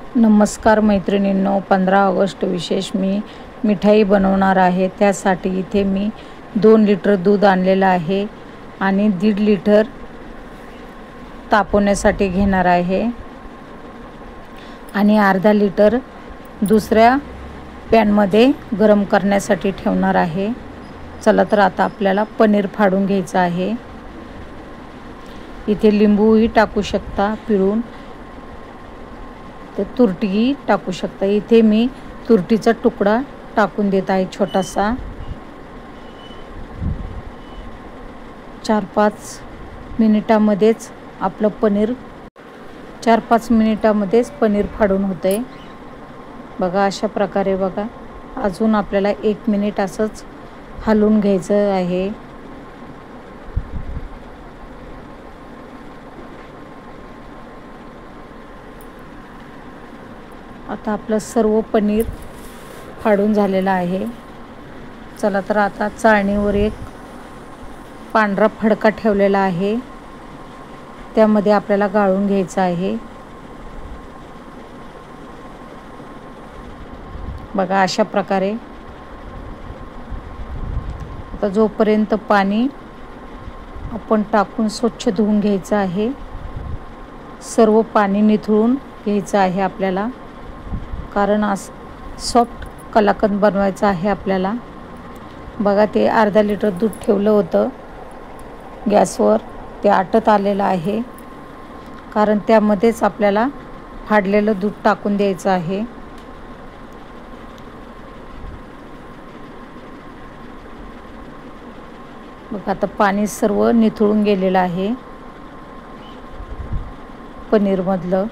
नमस्कार मैत्रिणींनो, 15 ऑगस्ट विशेष मी मिठाई बनवणार आहे। त्यासाठी इथे मी 2 लिटर दूध आणलेलं आहे आणि 1.5 लिटर तापवण्यासाठी घेणार आहे आणि अर्धा लिटर दुसऱ्या पॅनमध्ये गरम करण्यासाठी ठेवणार आहे। चला तर आता आपल्याला पनीर फाडून घ्यायचं आहे। इथे लिंबूही टाकू शकता पिळून, तर तुरटीही टाकू शकता। इथे मी तुरटीचा तुकडा टाकून देत आहे छोटासा। 4-5 मिनिटांमध्येच आपलं पनीर 4-5 मिनिटांमध्येच पनीर फाडून होते। बघा अशा प्रकारे बघा। अजून आपल्याला 1 मिनिट असंच हलवून घ्यायचं आहे। आता आपलं सर्व पनीर फाडून झालेलं आहे। चला तर आता चाळणीवर एक पांढरा फडका ठेवलेला आहे, त्यामध्ये आपल्याला गाळून घ्यायचं आहे। बघा अशा प्रकारे। आता जोपर्यंत पाणी आपण टाकून स्वच्छ धुवून घ्यायचं आहे, सर्व पाणी निथळून घ्यायचं आहे आपल्याला, कारण सॉफ्ट कलाकंद बनवायचं आहे आपल्याला। बघा ते अर्धा लिटर दूध ठेवलं होतं गॅसवर, ते आटत आलेलं आहे, कारण त्यामध्येच आपल्याला फाडलेलं दूध टाकून द्यायचं आहे। बघा आता पाणी सर्व निथळून गेलेलं आहे पनीरमधलं।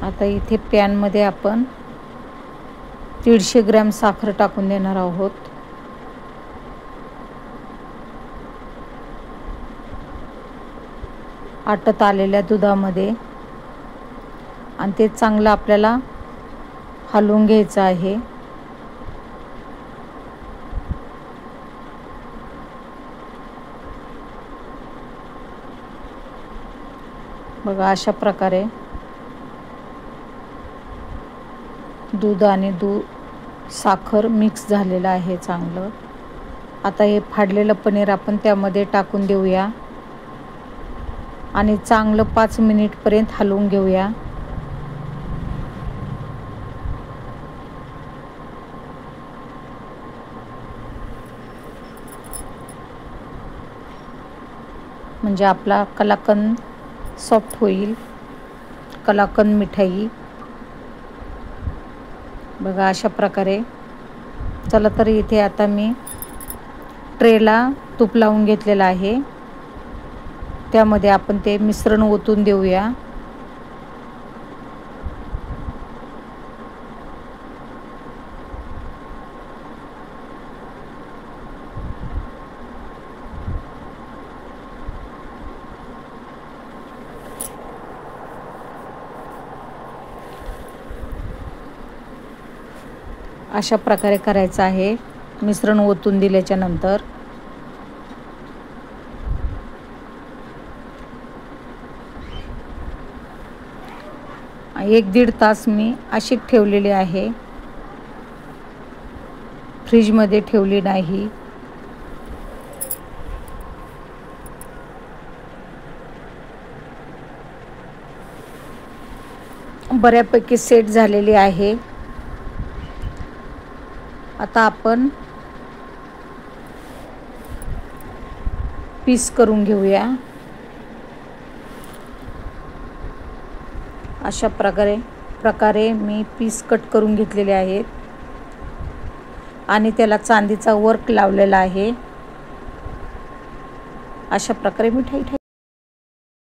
आता इथे पॅनमध्ये आपण 150 ग्रॅम साखर टाकून देणार आहोत। आटत आलेल्या दुधामध्ये, आणि ते चांगलं आपल्याला हलवून घ्यायचं आहे। बघा अशा प्रकारे दूध आणि साखर मिक्स झालेलं आहे चांगलं। आता हे फाडलेलं पनीर आपण त्यामध्ये टाकून देऊया आणि चांगलं 5 मिनिटपर्यंत हलवून घेऊया। म्हणजे आपला कलाकंद सॉफ्ट होईल, कलाकंद मिठाई। बघा अशा प्रकारे। चला तर इथे आता मी ट्रेला तूप लावून घेतलेलं आहे, त्यामध्ये आपण ते मिश्रण ओतून देऊया। अशा प्रकारे करायचं आहे मिश्रण ओतून दिल्याच्या नंतर। एक 1.5 तास मी अशी ठेवलेली आहे, फ्रीजमध्ये ठेवली नाही। बऱ्यापैकी सेट झालेली आहे। आता आपण पीस करून घेऊया। अशा प्रकारे मी पीस कट करून घेतलेले आहेत आणि त्याला चांदीचा वर्क लावलेला आहे। अशा प्रकारे मिठाई